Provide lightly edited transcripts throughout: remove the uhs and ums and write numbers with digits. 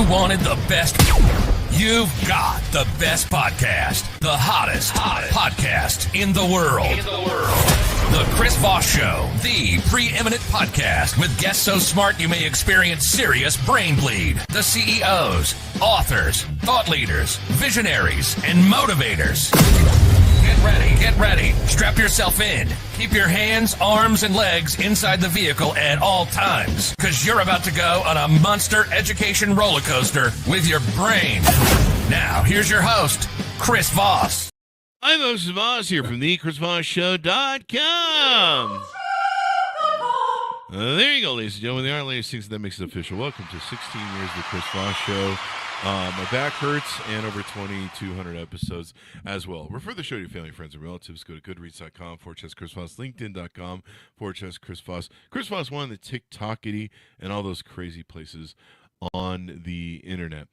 wanted the best? You've got the best podcast, the hottest podcast in the world. The Chris Voss Show, the preeminent podcast with guests so smart you may experience serious brain bleed. The CEOs, authors, thought leaders, visionaries, and motivators. Get ready. Strap yourself in. Keep your hands, arms, and legs inside the vehicle at all times, because you're about to go on a monster education roller coaster with your brain. Now, here's your host, Chris Voss. I'm Moses Voss here from theChrisVossShow.com. There you go, ladies and gentlemen. The Our Lady Sings That Makes It Official. Welcome to 16 years of the Chris Voss Show. My back hurts, and over 2,200 episodes as well. Refer the show to your family, friends, and relatives. Go to goodreads.com/Chris Voss, LinkedIn.com/Chris Voss. Chris Voss one, the TikTokity, and all those crazy places on the internet.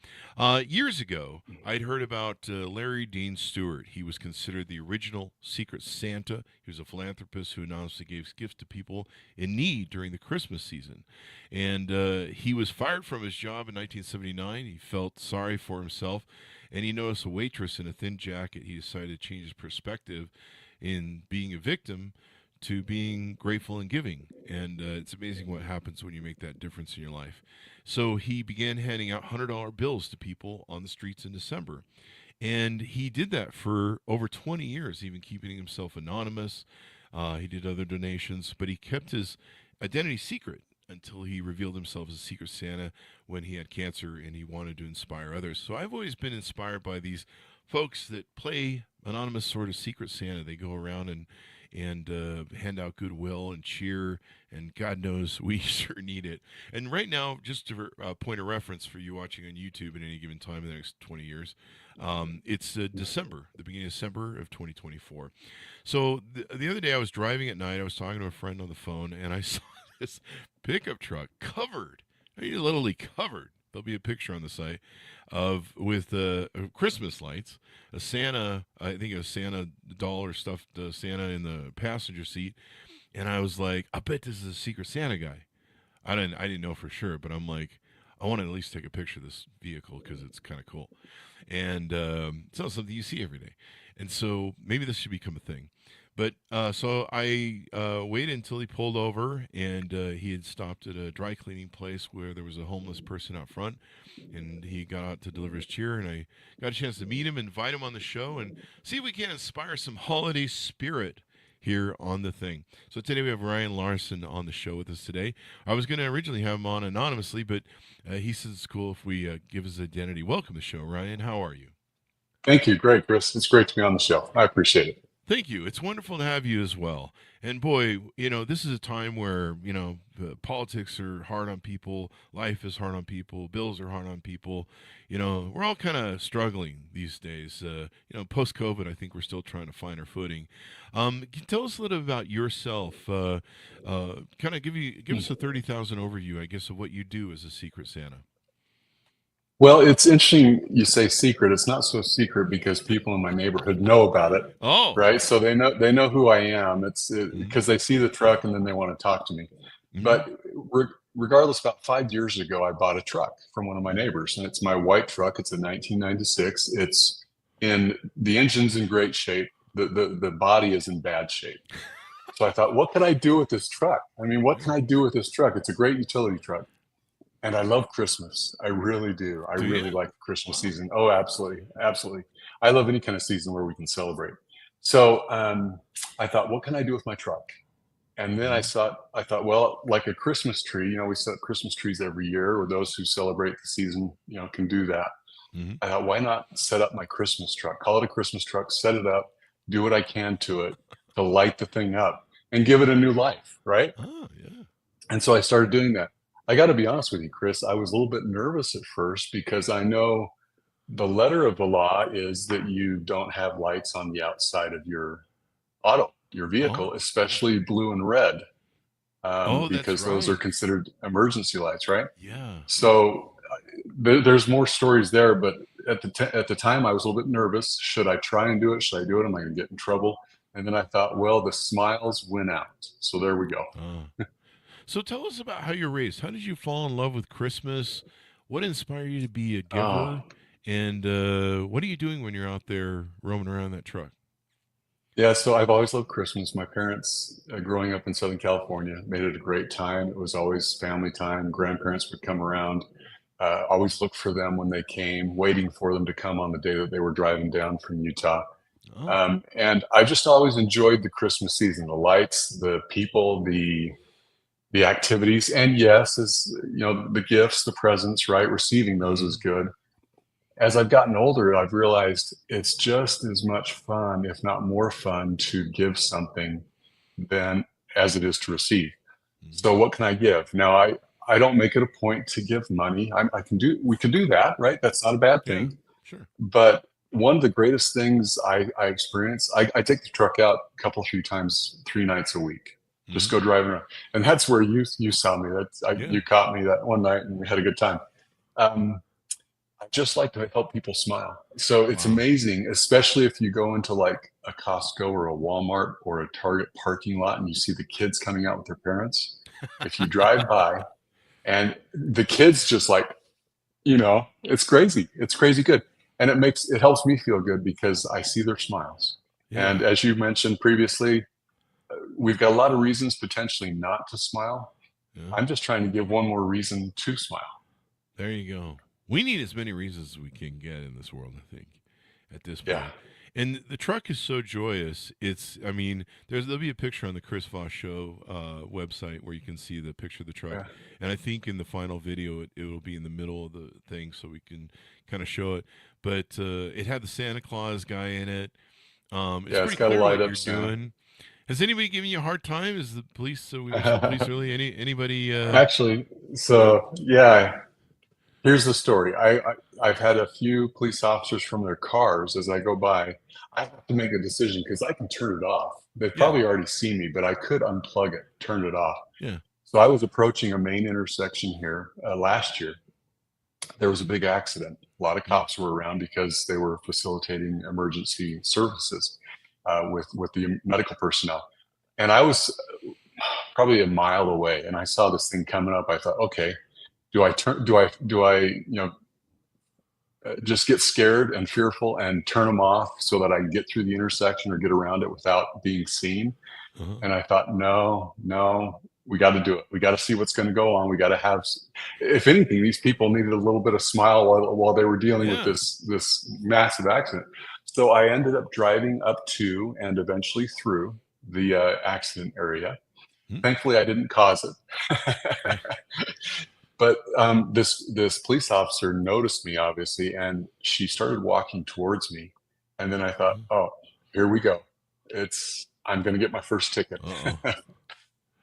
Years ago, I'd heard about Larry Dean Stewart. He was considered the original Secret Santa. He was a philanthropist who anonymously gave gifts to people in need during the Christmas season. And he was fired from his job in 1979. He felt sorry for himself, and he noticed a waitress in a thin jacket. He decided to change his perspective in being a victim to being grateful and giving. And it's amazing what happens when you make that difference in your life. So he began handing out $100 bills to people on the streets in December. And he did that for over 20 years, even keeping himself anonymous. He did other donations, but he kept his identity secret until he revealed himself as a Secret Santa when he had cancer and he wanted to inspire others. So I've always been inspired by these folks that play anonymous sort of Secret Santa. They go around and hand out goodwill and cheer, and God knows we sure need it. And right now, just to point of reference for you watching on YouTube at any given time in the next 20 years, it's December, the beginning of December of 2024. So the other day I was driving at night, I was talking to a friend on the phone, and I saw this pickup truck covered, literally covered. There'll be a picture on the site with Christmas lights, a Santa, I think a Santa doll or stuffed Santa in the passenger seat, and I was like, I bet this is a Secret Santa guy. I didn't know for sure, but I'm like, I want to at least take a picture of this vehicle because it's kind of cool, and it's not something you see every day, and so maybe this should become a thing. But so I waited until he pulled over, and he had stopped at a dry cleaning place where there was a homeless person out front, and he got out to deliver his cheer, and I got a chance to meet him, invite him on the show, and see if we can inspire some holiday spirit here on the thing. So today we have Ryan Larson on the show with us today. I was going to originally have him on anonymously, but he says it's cool if we give his identity. Welcome to the show, Ryan. How are you? Thank you. Great, Chris. It's great to be on the show. I appreciate it. Thank you. It's wonderful to have you as well. And boy, this is a time where, politics are hard on people. Life is hard on people. Bills are hard on people. We're all kind of struggling these days. Post-COVID, I think we're still trying to find our footing. Can you tell us a little bit about yourself? Kind of give us a 30,000 overview, I guess, of what you do as a Secret Santa. Well, it's interesting you say secret. It's not so secret because people in my neighborhood know about it. Oh, right. So they know who I am. It's because they see the truck and then they want to talk to me. Mm-hmm. But regardless, about 5 years ago, I bought a truck from one of my neighbors, and it's my white truck. It's a 1996. The engine's in great shape. The body is in bad shape. So I thought, what can I do with this truck? What can I do with this truck? It's a great utility truck. And I love Christmas. I really do. I really like the Christmas season. Oh, absolutely. Absolutely. I love any kind of season where we can celebrate. So I thought, what can I do with my truck? And then I thought, well, like a Christmas tree, we set up Christmas trees every year, or those who celebrate the season, can do that. Mm-hmm. I thought, why not set up my Christmas truck, call it a Christmas truck, set it up, do what I can to it to light the thing up and give it a new life. Right. Oh, yeah. And so I started doing that. I got to be honest with you, Chris, I was a little bit nervous at first because I know the letter of the law is that you don't have lights on the outside of your vehicle, especially blue and red, because those are considered emergency lights, right? Yeah. So there's more stories there, but at the time I was a little bit nervous. Should I try and do it? Should I do it? Am I going to get in trouble? And then I thought, well, the smiles went out. So there we go. So tell us about how you're raised. How did you fall in love with Christmas? What inspired you to be a Oh, giver? And what are you doing when you're out there roaming around that truck? yeah. So I've always loved Christmas. My parents, growing up in Southern California, made it a great time. It was always family time. Grandparents would come around. Always looked for them when they came, waiting for them to come on the day that they were driving down from Utah. Oh, And I just always enjoyed the Christmas season, the lights, the people, the activities, and yes, as you know, the gifts, the presents, right? Receiving those is mhm. good. As I've gotten older, I've realized it's just as much fun, if not more fun, to give something than as it is to receive. Mhm. So what can I give? Now, I don't make it a point to give money. I can do we can do that, right? That's not a bad Yeah, thing. sure. But one of the greatest things I experience, I take the truck out a couple, 3 times, 3 nights a week. Just Hmm. go driving around, and that's where you saw me. Yeah. You caught me that one night, and we had a good time. Um, I just like to help people smile. So it's Wow. amazing, especially if you go into like a Costco or a Walmart or a Target parking lot, and you see the kids coming out with their parents. If you drive by and the kids just like, it's crazy. It's crazy good. And it helps me feel good because I see their smiles. Yeah. And as you mentioned previously, we've got a lot of reasons potentially not to smile. Yeah. I'm just trying to give one more reason to smile. There you go. We need as many reasons as we can get in this world, I think, at this Yeah. point. And the truck is so joyous. I mean, there'll be a picture on the Chris Voss Show website where you can see the picture of the truck. Yeah. And I think in the final video, it will be in the middle of the thing so we can kind of show it. But it had the Santa Claus guy in it. It's Yeah. It's pretty got a clear light what up you're Santa. doing. Has anybody given you a hard time? Is the police? So we mentioned the police earlier. Anybody? Actually, Go ahead. so yeah, here's the story. I've had a few police officers from their cars as I go by. I have to make a decision because I can turn it off. They've Yeah. probably already seen me, but I could unplug it, turn it off. Yeah. So I was approaching a main intersection here last year. There was a big accident. A lot of Mm. cops were around because they were facilitating emergency services with the medical personnel. And I was probably a mile away, and I saw this thing coming up. I thought, okay, do I turn? Do I just get scared and fearful and turn them off so that I can get through the intersection or get around it without being seen? Uh-huh. And I thought, no, no, we got to do it. We got to see what's going to go on. We got to have, if anything, these people needed a little bit of smile while they were dealing with Yeah. this massive accident. So I ended up driving up to and eventually through the accident area. Hmm. Thankfully, I didn't cause it. Yeah. But this police officer noticed me, obviously, and she started walking towards me. And then I thought, Mhm. oh, here we go. I'm going to get my first ticket. Uh-oh.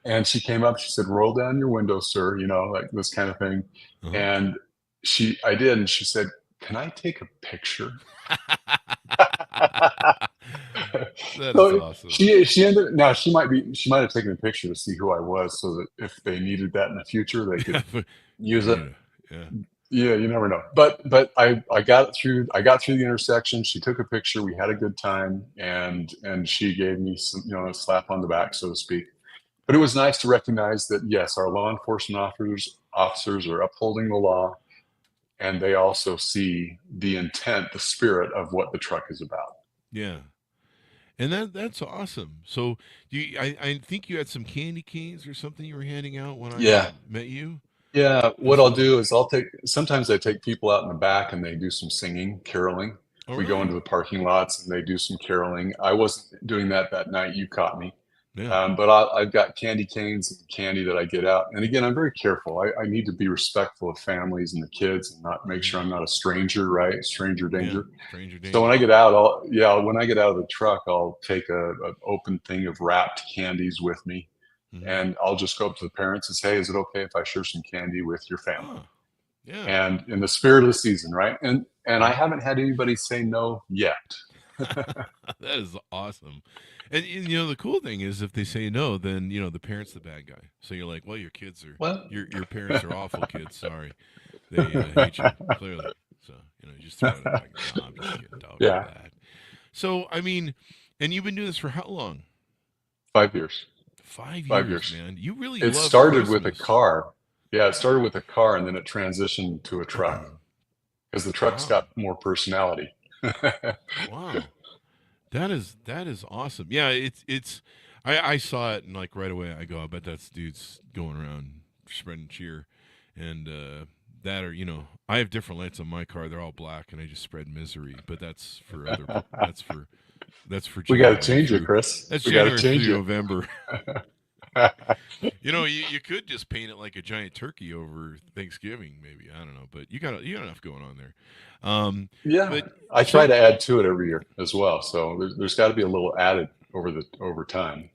And she came up, she said, roll down your window, sir, like this kind of thing. Uh-huh. And I did. And she said, can I take a picture? That is So awesome. she ended, now she might have taken a picture to see who I was so that if they needed that in the future, they could use it. Yeah. Yeah, you never know. But I got it through. I got through the intersection. She took a picture. We had a good time, and she gave me some, a slap on the back, so to speak. But it was nice to recognize that yes, our law enforcement officers are upholding the law, and they also see the intent, the spirit of what the truck is about. Yeah. And that's awesome. So I think you had some candy canes or something you were handing out when I Yeah. met you. Yeah, what That's I'll awesome. do is sometimes I take people out in the back and they do some singing, caroling. All We go right. into the parking lots and they do some caroling. I wasn't doing that night. You caught me. Yeah. But I've got candy canes and candy that I get out. And again, I'm very careful. I need to be respectful of families and the kids and not make sure I'm not a stranger, right? Stranger Yeah. danger. Stranger So when danger. I get out, when I get out of the truck, I'll take a open thing of wrapped candies with me. Mhm. And I'll just go up to the parents and say, hey, is it okay if I share some candy with your family? Oh, yeah. And in the spirit of the season, right? And I haven't had anybody say no yet. That is awesome. And the cool thing is if they say no, then the parent's the bad guy. So you're like, well, your kids are Well, your parents are awful kids. Sorry, they hate you clearly. So you just throw it back. No, I'm just kidding. Don't do yeah, that. So I mean, and you've been doing this for how long? 5 years. 5 5 years, years. man. You really It love started with a Christmas. car. Yeah, it started with a car and then it transitioned to a truck because the truck's Wow. got more personality. Wow. That is awesome. Yeah, it's I saw it and like right away I go, I bet that's dudes going around spreading cheer. And that or I have different lights on my car. They're all black and I just spread misery. But that's for that's for We got to January change it, through Chris. that's We got to January change through it. November. You could just paint it like a giant turkey over Thanksgiving, maybe. I don't know, but you got enough going on there. Yeah, But I try so to add to it every year as well. So there's got to be a little added over time.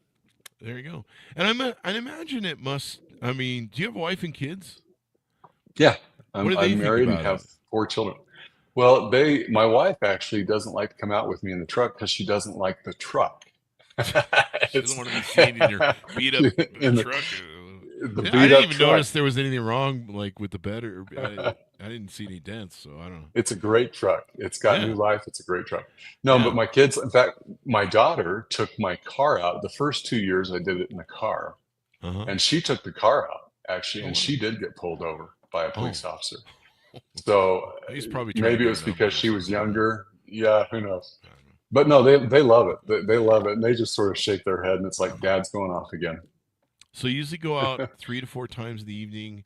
there you go. And I imagine it must. I mean, do you have a wife and kids? Yeah, What do they I'm think married and about it? have 4 children. Well, my wife actually doesn't like to come out with me in the truck because she doesn't like the truck. She doesn't It's want to be seen in your beat up in truck. the I beat didn't up even truck. notice there was anything wrong, like with the bed, or I didn't see any dents, so I don't know. It's a great truck. It's got Yeah, new life. It's a great truck. No, but yeah. my kids, in fact, my daughter took my car out. The first 2 years I did it in the car, Uh huh. and she took the car out actually, Oh and wow. she did get pulled over by a Oh, police officer. So he's probably trying to maybe it get a was number because or she was something. younger. Yeah, who knows? I don't know. But no, they love it. They love it, and they just sort of shake their head, and it's like Dad's going off again. So you usually go out 3 to 4 times in the evening.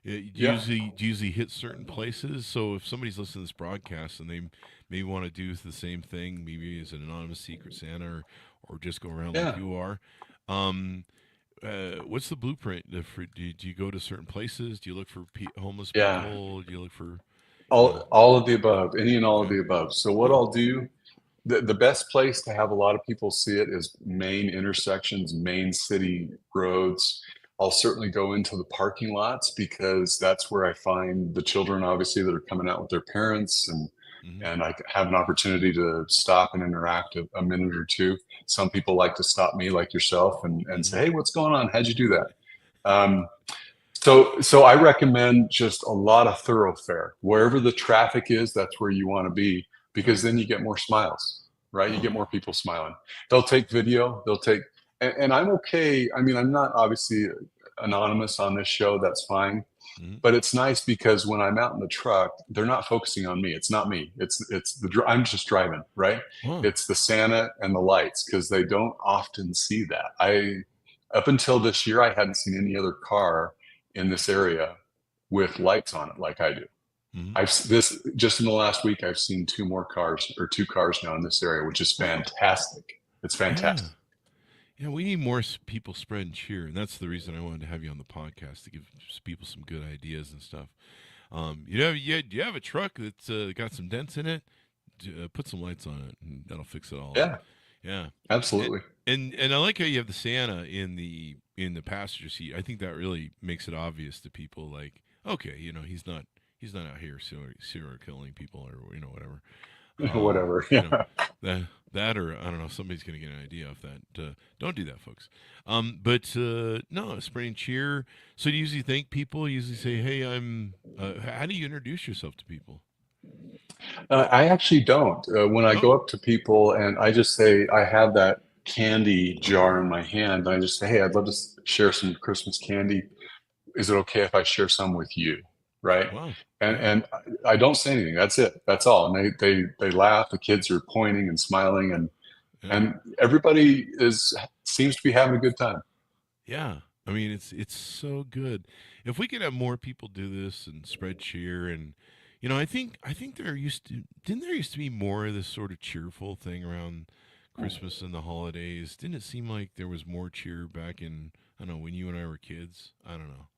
Yeah, Do you usually hit certain places? So if somebody's listening to this broadcast and they maybe want to do the same thing, maybe as an anonymous Secret Santa, or just go around like yeah, you are, um, what's the blueprint? Do you go to certain places? Do you look for homeless yeah. people? Do you look for, you know? All of the above, any and all of Okay. the above. So what Oh, I'll do, the best place to have a lot of people see it is main intersections, main city roads. I'll certainly go into the parking lots because that's where I find the children, obviously, that are coming out with their parents, hmm, and I have an opportunity to stop and interact a minute or two. Some people like to stop me, like yourself, and hmm. say, "Hey, what's going on? How'd you do that?" Um, so I recommend just a lot of thoroughfare. Wherever the traffic is, that's where you want to be because Oh, then you get more smiles, right? You oh, get more people smiling. They'll take video, and I'm okay. I mean, I'm not obviously anonymous on this show. That's fine. hmm, But it's nice because when I'm out in the truck, they're not focusing on me. It's not me. I'm just driving, right? oh, It's the Santa and the lights because they don't often see that. I Up until this year, I hadn't seen any other car in this area with lights on it like I do. hmm. I've this just in the last week, I've seen 2 more cars or 2 cars now in this area, which is Wow. fantastic. It's Yeah. fantastic. Yeah, we need more people spreading cheer, and that's the reason I wanted to have you on the podcast to give people some good ideas and stuff. Do you have a truck that's got some dents in it? Put some lights on it, and that'll fix it all up. Yeah, Yeah, and absolutely. and I like how you have the Santa in the passenger seat. I think that really makes it obvious to people. Like, okay, he's not out here serial killing people or whatever. Whatever. You know Yeah. that or I don't know. Somebody's gonna get an idea of that. Don't do that, folks. But no, spreading cheer. So do you usually thank people? You usually say, "Hey, I'm." How do you introduce yourself to people? I actually don't. When I go Oh, up to people and I just say, I have that candy jar in my hand, and I just say, hey, I'd love to share some Christmas candy. Is it okay if I share some with you? Right. wow, And yeah, I don't say anything. That's it. That's all. And they laugh. The kids are pointing and smiling, yeah, and everybody seems to be having a good time. yeah. I mean, it's so good. If we could have more people do this and spread cheer, and I think there used to be more of this sort of cheerful thing around Christmas and the holidays. Didn't it seem like there was more cheer back in, I don't know, when you and I were kids? I don't know.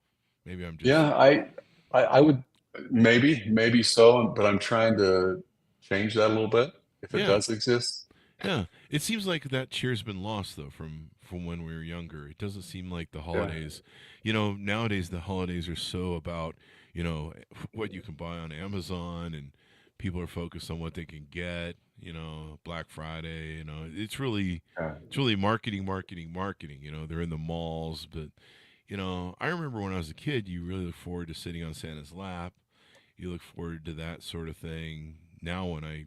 Maybe I'm just Yeah, I would maybe so, but I'm trying to change that a little bit if it yeah. does exist. Yeah, it seems like that cheer's been lost though from when we were younger. It doesn't seem like the Yeah. holidays. Nowadays the holidays are so about what you can buy on Amazon, and people are focused on what they can get. Black Friday. Yeah. It's really marketing, marketing, marketing. They're in the malls, but I remember when I was a kid, you really look forward to sitting on Santa's lap. You look forward to that sort of thing. Now when I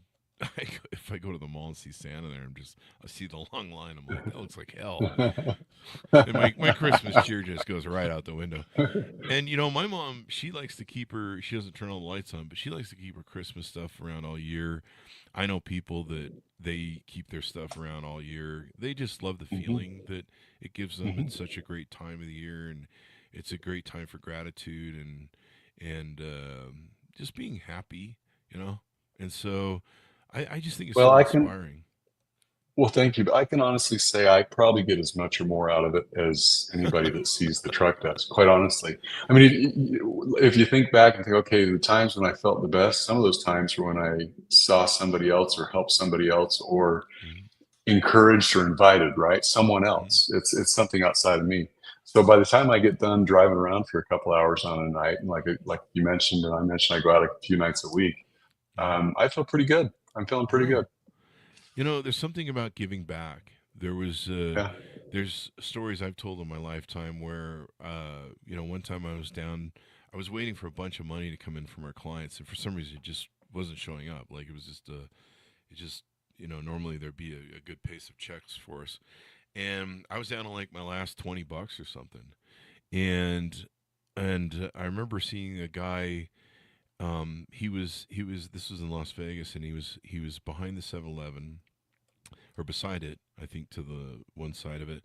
if I go to the mall and see Santa there, I see the long line. I'm like, that looks like hell. And my Christmas cheer just goes right out the window. And my mom, she likes to she doesn't turn all the lights on, but she likes to keep her Christmas stuff around all year. I know people that they keep their stuff around all year. They just love the feeling that it gives them. It's such a great time of the year, and it's a great time for gratitude and just being happy, And so I just think it's Well, so I can. inspiring. Well, thank you. But I can honestly say I probably get as much or more out of it as anybody that sees the truck does, quite honestly. I mean, if you think back and think, okay, the times when I felt the best, some of those times were when I saw somebody else or helped somebody else or Mhm. encouraged or invited, right? Someone Mhm. else. It's something outside of me. So by the time I get done driving around for a couple hours on a night, and like you mentioned, and I mentioned, I go out a few nights a week. Mhm. I feel pretty good. I'm feeling pretty Wow. good. There's something about giving back. Yeah. There's stories I've told in my lifetime where, one time I was waiting for a bunch of money to come in from our clients, and for some reason it just wasn't showing up. Like it just, normally there'd be a good pace of checks for us, and I was down to like my last $20 or something, and I remember seeing a guy. This was in Las Vegas, and he was behind the 7-Eleven or beside it, I think to the one side of it.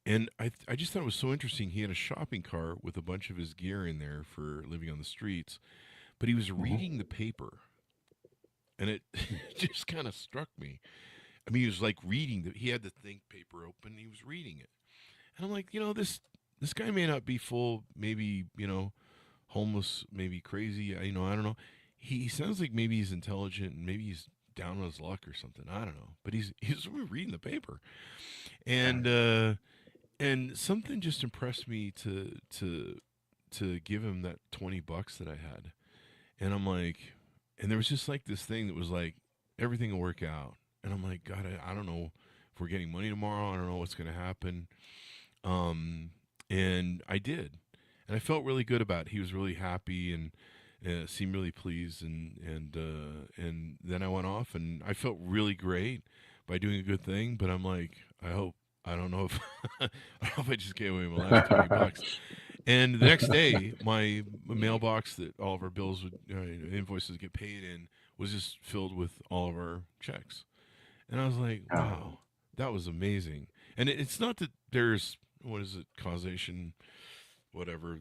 And I just thought it was so interesting. He had a shopping cart with a bunch of his gear in there for living on the streets, but he was Mhm. reading the paper, and it just kind of struck me. I mean, he was like reading he had the think paper open, and he was reading it. And I'm like, this guy may not be full, maybe, homeless, maybe crazy, I don't know. He sounds like maybe he's intelligent and maybe he's down on his luck or something. I don't know. But he's reading the paper. Yeah. And something just impressed me to give him that $20 that I had. And I'm like, and there was just like this thing that was like everything will work out. And I'm like, God, I don't know if we're getting money tomorrow. I don't know what's going to happen. Um, and I did, and I felt really good about it. He was really happy and seemed really pleased, and then I went off, and I felt really great by doing a good thing. But I'm like, I don't know if I don't know if I just gave away my last $20. And the next day, my mailbox that all of our bills would invoices get paid in was just filled with all of our checks. And I was like, Yeah. wow, that was amazing. And it's not that there's, what is it, causation, whatever,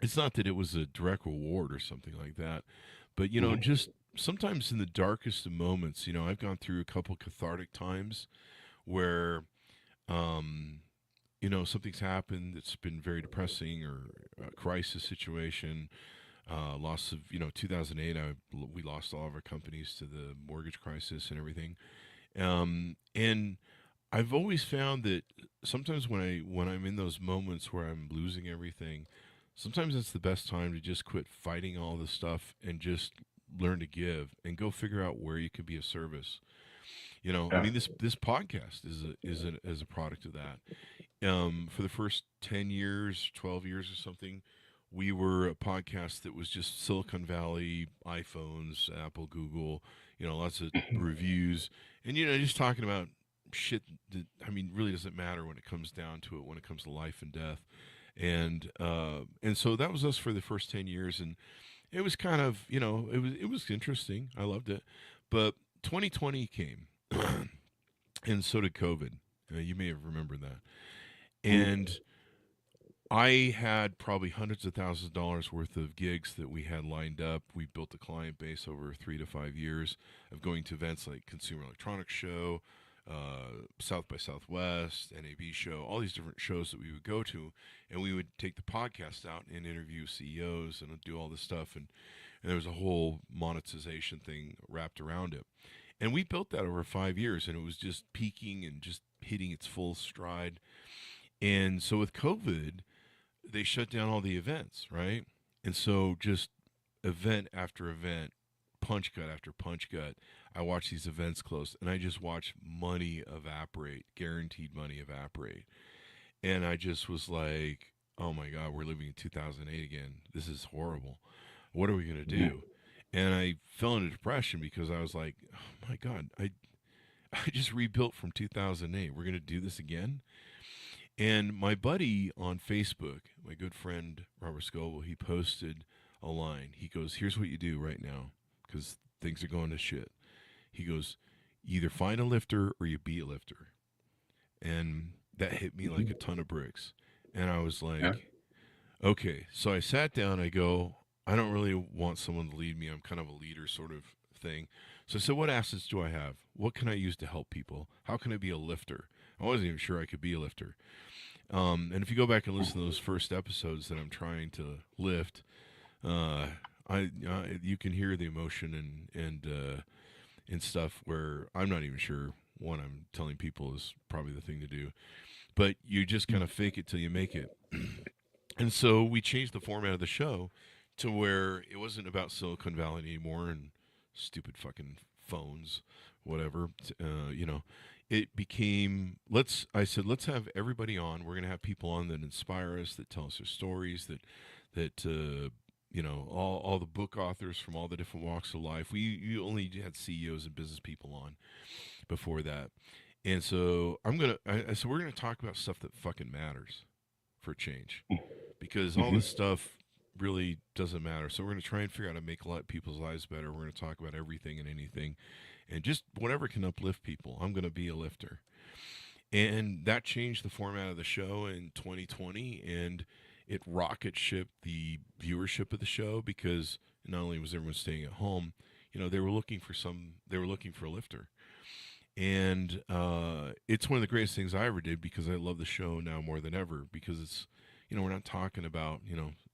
it's not that it was a direct reward or something like that. But, Mhm. just sometimes in the darkest of moments, I've gone through a couple cathartic times where, um, something's happened that's been very depressing or a crisis situation, loss of 2008 we lost all of our companies to the mortgage crisis and everything, and I've always found that sometimes when I'm in those moments where I'm losing everything, sometimes it's the best time to just quit fighting all this stuff and just learn to give and go figure out where you can be of service. I Yeah. mean, this podcast is a product of that. For the first 10 years, 12 years or something, we were a podcast that was just Silicon Valley, iPhones, Apple, Google, lots of reviews, and, just talking about shit that, I mean, really doesn't matter when it comes down to it, when it comes to life and death. And so that was us for the first 10 years. And it was kind of, it was interesting. I loved it. But 2020 came, and so did COVID. You may have remembered that. Mhm. And I had probably hundreds of thousands of dollars worth of gigs that we had lined up. We built a client base over 3 to 5 years of going to events like Consumer Electronics Show, South by Southwest, NAB Show, all these different shows that we would go to, and we would take the podcast out and interview CEOs and do all this stuff, and there was a whole monetization thing wrapped around it. And we built that over 5 years, and it was just peaking and just hitting its full stride. And so with COVID, they shut down all the events, right? And so just event after event, punch cut after punch cut, I watched these events close, and I just watched money evaporate, guaranteed money evaporate. And I just was like, oh my God, we're living in 2008 again. This is horrible. What are we going to Yeah. do? And I fell into depression because I was like, oh my God, I just rebuilt from 2008. We're going to do this again. And my buddy on Facebook, my good friend Robert Scoble, he posted a line. He goes, here's what you do right now because things are going to shit. He goes, you either find a lifter or you be a lifter. And that hit me like a ton of bricks. And I was like, okay. So I sat down. I go, I don't really want someone to lead me. I'm kind of a leader sort of thing. So I said, what assets do I have? What can I use to help people? How can I be a lifter? I wasn't even sure I could be a lifter. And if you go back and listen to those first episodes that I'm trying to lift, you can hear the emotion and stuff where I'm not even sure what I'm telling people is probably the thing to do. But you just kind of fake it till you make it. And so we changed the format of the show to where it wasn't about Silicon Valley anymore and stupid fucking phones, whatever. It became, I said, let's have everybody on. We're going to have people on that inspire us, that tell us their stories, that all the book authors from all the different walks of life. You only had CEOs and business people on before that. And so we're going to talk about stuff that fucking matters for a change, because all this stuff really doesn't matter. So we're going to try and figure out how to make a lot of people's lives better. We're going to talk about everything and anything and just whatever can uplift people. I'm going to be a lifter. And that changed the format of the show in 2020, and it rocket shipped the viewership of the show because not only was everyone staying at home, they were looking for a lifter. And it's one of the greatest things I ever did because I love the show now more than ever, because it's, we're not talking about,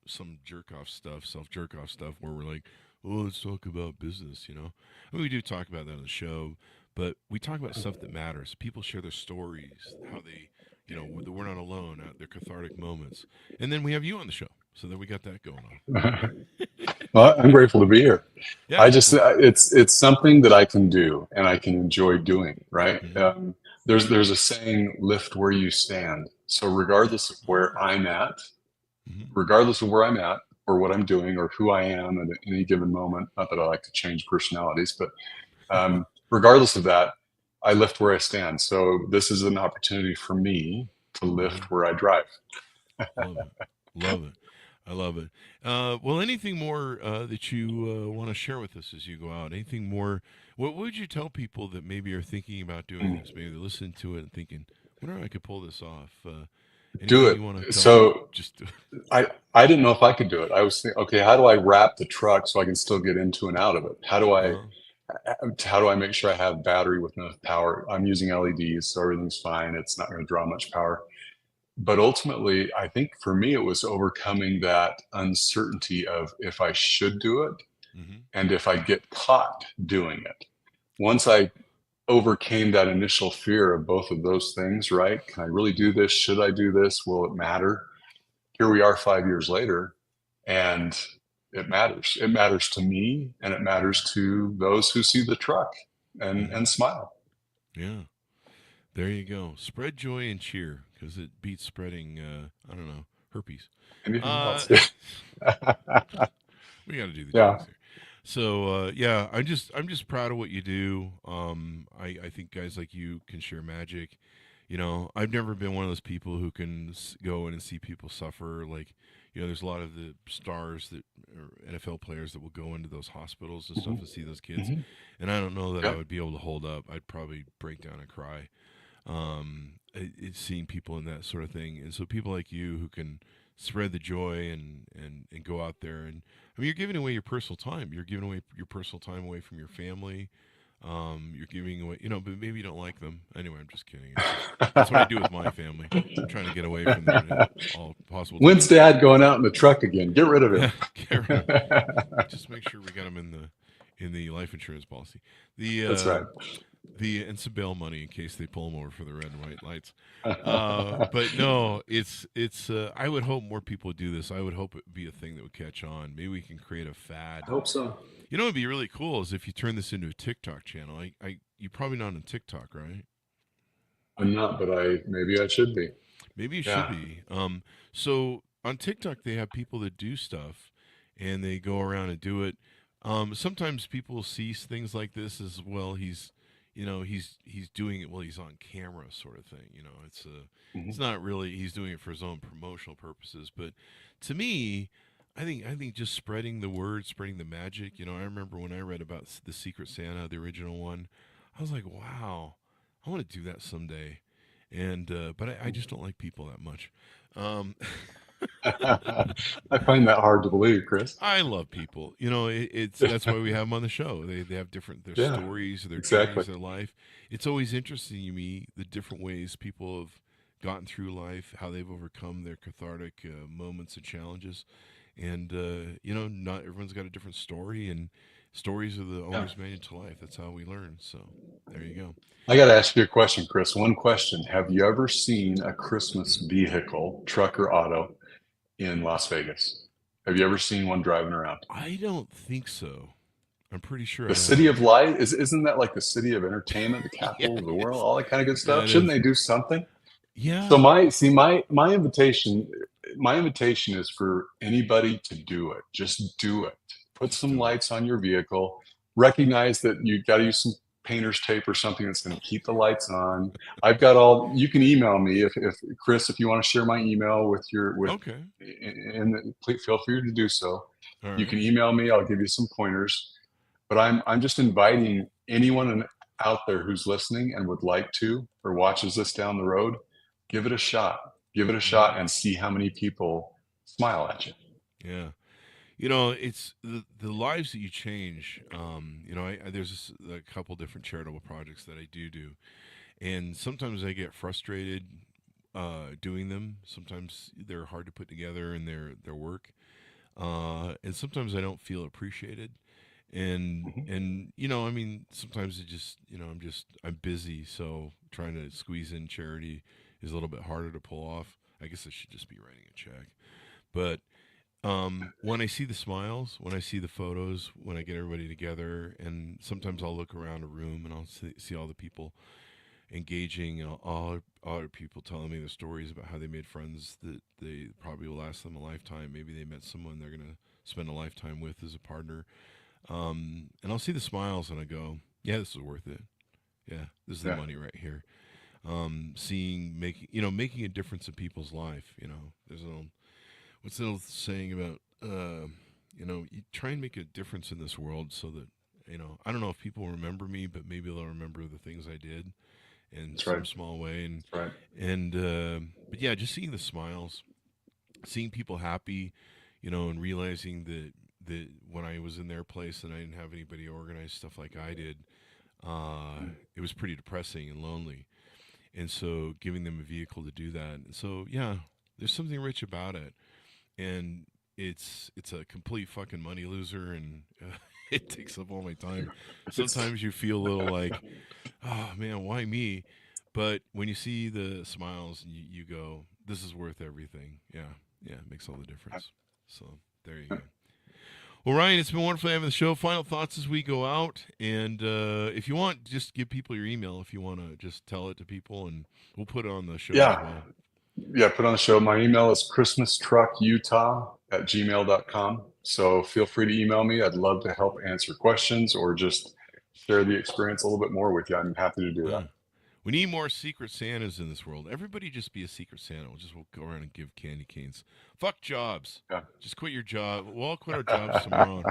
some self-jerk-off stuff where we're like, oh, let's talk about business, I mean, we do talk about that on the show, but we talk about stuff that matters. People share their stories, how they, we're not alone, their cathartic moments. And then we have you on the show, so that we got that going on. Well, I'm grateful to be here. Yeah. It's something that I can do and I can enjoy doing, right? Mm-hmm. There's a saying, lift where you stand. So regardless of where I'm at, or what I'm doing or who I am at any given moment, not that I like to change personalities, but regardless of that, I lift where I stand. So this is an opportunity for me to lift where I drive. Love it. I love it. Well, anything more that you want to share with us as you go out? Anything more? What would you tell people that maybe are thinking about doing this? Maybe they're listening to it and thinking, I wonder if I could pull this off. Do it. So just do it. I didn't know if I could do it. I was thinking, okay, how do I wrap the truck so I can still get into and out of it? How do I make sure I have battery with enough power? I'm using LEDs, so everything's fine. It's not going to draw much power. But ultimately, I think for me, it was overcoming that uncertainty of if I should do it and if I get caught doing it. Once I overcame that initial fear of both of those things, right? Can I really do this? Should I do this? Will it matter? Here we are 5 years later, and it matters. It matters to me, and it matters to those who see the truck and smile. Yeah. There you go. Spread joy and cheer, because it beats spreading, herpes. Anything else? We got to do the jokes here. So I'm just proud of what you do. I think guys like you can share magic. I've never been one of those people who can go in and see people suffer. Like, there's a lot of the stars that are NFL players that will go into those hospitals and stuff to see those kids. And I don't know that I would be able to hold up. I'd probably break down and cry. It's seeing people in that sort of thing. And so people like you who can spread the joy and go out there, and I mean, you're giving away your personal time. You're giving away your personal time away from your family. You're giving away, but maybe you don't like them. Anyway, I'm just kidding. That's what I do with my family. I'm trying to get away from them at all possible times. When's Dad going out in the truck again? Get rid of him. Get rid of him. Just make sure we got him in the life insurance policy. That's right. And some bail money in case they pull them over for the red and white lights. But no, it's. I would hope more people would do this. I would hope it would be a thing that would catch on. Maybe we can create a fad. I hope so. What'd be really cool is if you turn this into a TikTok channel. You're probably not on TikTok, right? I'm not, but maybe I should be. Maybe you should be. So on TikTok, they have people that do stuff, and they go around and do it. Sometimes people see things like this as well. He's doing it while he's on camera, sort of thing. It's Mhm. not really he's doing it for his own promotional purposes. But to me, I think just spreading the word, spreading the magic. I remember when I read about the Secret Santa, the original one, I was like, wow, I want to do that someday. And but I just don't like people that much. Um, I find that hard to believe, Chris. I love people. That's why we have them on the show. They have their Yeah, stories, their exactly. journeys, their life. It's always interesting to me the different ways people have gotten through life, how they've overcome their cathartic moments and challenges. And not everyone's got a different story, and stories are the Yeah. owner's manual to life. That's how we learn. So there you go. I got to ask you a question, Chris. One question. Have you ever seen a Christmas vehicle, truck or auto, in Las Vegas? Have you ever seen one driving around? I don't think so. I'm pretty sure The I city haven't. of light isn't that like the city of entertainment, the Yeah, capital of the it world, is. all that kind of good Yeah, stuff? it Shouldn't is. they do something? So Yeah. my invitation is for anybody to do it. Just do it. Put Just some do it. lights on your vehicle. Recognize that you got to use some painter's tape or something that's going to keep the lights on. I've got all. You can email me if Chris, if you want to share my email with your with, Okay. and please feel free to do so. All You right. can email me. I'll give you some pointers. But I'm just inviting anyone out there who's listening and would like to or watches this down the road, give it a shot. Give it a Mm-hmm. shot and see how many people smile at you. Yeah. It's the lives that you change. There's a couple different charitable projects that I do, and sometimes I get frustrated doing them. Sometimes they're hard to put together in their work, and sometimes I don't feel appreciated. And Mhm. and sometimes it just I'm busy, so trying to squeeze in charity is a little bit harder to pull off. I guess I should just be writing a check, but when I see the smiles, when I see the photos, when I get everybody together, and sometimes I'll look around a room and I'll see all the people engaging, and all other people telling me the stories about how they made friends that they probably will last them a lifetime. Maybe they met someone they're going to spend a lifetime with as a partner. And I'll see the smiles and I go, yeah, this is worth it. Yeah, this is the Yeah. money right here. Making a difference in people's life. There's a little what's the old saying about you try and make a difference in this world so that I don't know if people remember me, but maybe they'll remember the things I did in That's some right. small way. and That's right. and but yeah, just seeing the smiles, seeing people happy, and realizing that when I was in their place and I didn't have anybody organize stuff like I did, it was pretty depressing and lonely. And so giving them a vehicle to do that. And so yeah, there's something rich about it. And it's a complete fucking money loser, and it takes up all my time. It's Sometimes you feel a little like, oh man, why me? But when you see the smiles, you go, this is worth everything. Yeah, yeah, it makes all the difference. So there you go. Well, Ryan, it's been wonderful having the show. Final thoughts as we go out, and if you want, just give people your email if you want to just tell it to people, and we'll put it on the show as yeah. well. Yeah, put on the show. My email is christmastruckutah@gmail.com. So feel free to email me. I'd love to help answer questions or just share the experience a little bit more with you. I'm happy to do that. Uh, we need more Secret Santas in this world. Everybody just be a Secret Santa. We'll go around and give candy canes. Fuck jobs. Yeah. Just quit your job. We'll all quit our jobs tomorrow.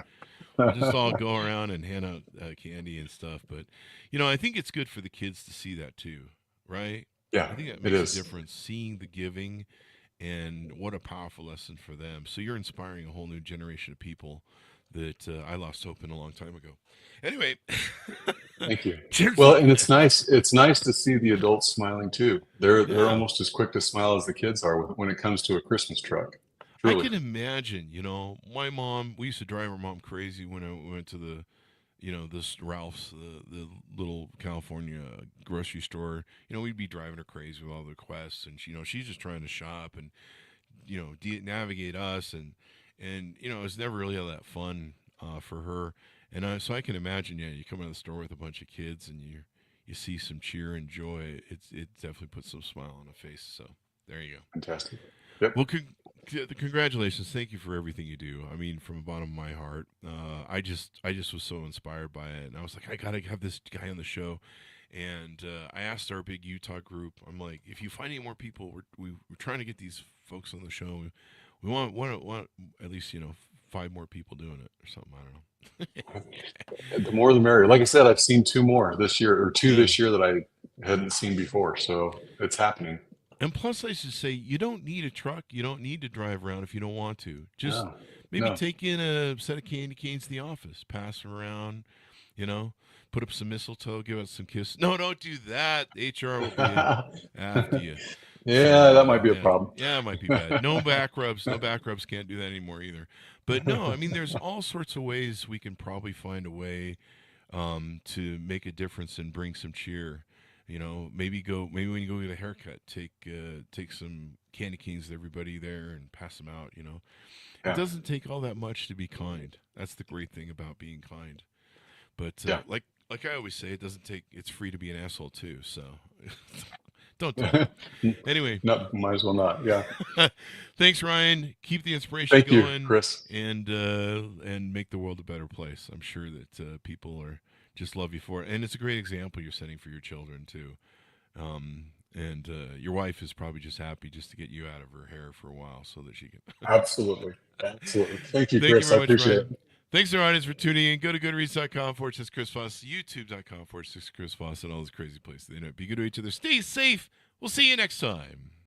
And we'll just all go around and hand out candy and stuff. But, I think it's good for the kids to see that too, right? Yeah, I think that it makes a is. difference, seeing the giving, and what a powerful lesson for them. So you're inspiring a whole new generation of people that I lost hope in a long time ago. Anyway, Thank you. cheers. Well, and it's nice. It's nice to see the adults smiling too. They're Yeah. almost as quick to smile as the kids are when it comes to a Christmas truck. I Truly. can imagine, my mom, we used to drive our mom crazy when I went to this Ralph's, the little California grocery store. We'd be driving her crazy with all the requests, and she's just trying to shop and navigate us, and it was never really all that fun for her. And so I can imagine, yeah, you come out of the store with a bunch of kids and you see some cheer and joy. It definitely puts some smile on the face. So there you go. Fantastic. Yep. Well, Congratulations! Thank you for everything you do. I mean, from the bottom of my heart, I just was so inspired by it, and I was like, I gotta have this guy on the show. And I asked our big Utah group, I'm like, if you find any more people, we're trying to get these folks on the show. We want at least 5 more people doing it or something. I don't know. The more the merrier. Like I said, I've seen 2 more this year, or 2 Yeah. this year that I hadn't seen before. So it's happening. And plus, I should say, you don't need a truck. You don't need to drive around if you don't want to. Just No, maybe no. take in a set of candy canes to the office, pass them around, put up some mistletoe, give us some kisses. No, don't do that. HR will be after you. Yeah, that might be a Yeah. problem. Yeah, it might be bad. No back rubs. No back rubs. Can't do that anymore either. But no, I mean, there's all sorts of ways we can probably find a way to make a difference and bring some cheer. Maybe when you go get a haircut, take some candy canes to everybody there and pass them out. Yeah. It doesn't take all that much to be kind. That's the great thing about being kind. But Yeah. like I always say, it's free to be an asshole too. So don't do it. Anyway, No, might as well not. Yeah. thanks, Ryan. Keep the inspiration Thank you, going, Chris. and make the world a better place. I'm sure that people are just love you for it, and it's a great example you're setting for your children too. And your wife is probably just happy just to get you out of her hair for a while so that she can. Absolutely. Absolutely. Thank you, Thank Chris. you I very much, appreciate Ryan. it. Thanks to our audience for tuning in. Go to goodreads.com/Chris Foss, youtube.com/Chris Foss, and all those crazy places. Be good to each other. Stay safe. We'll see you next time.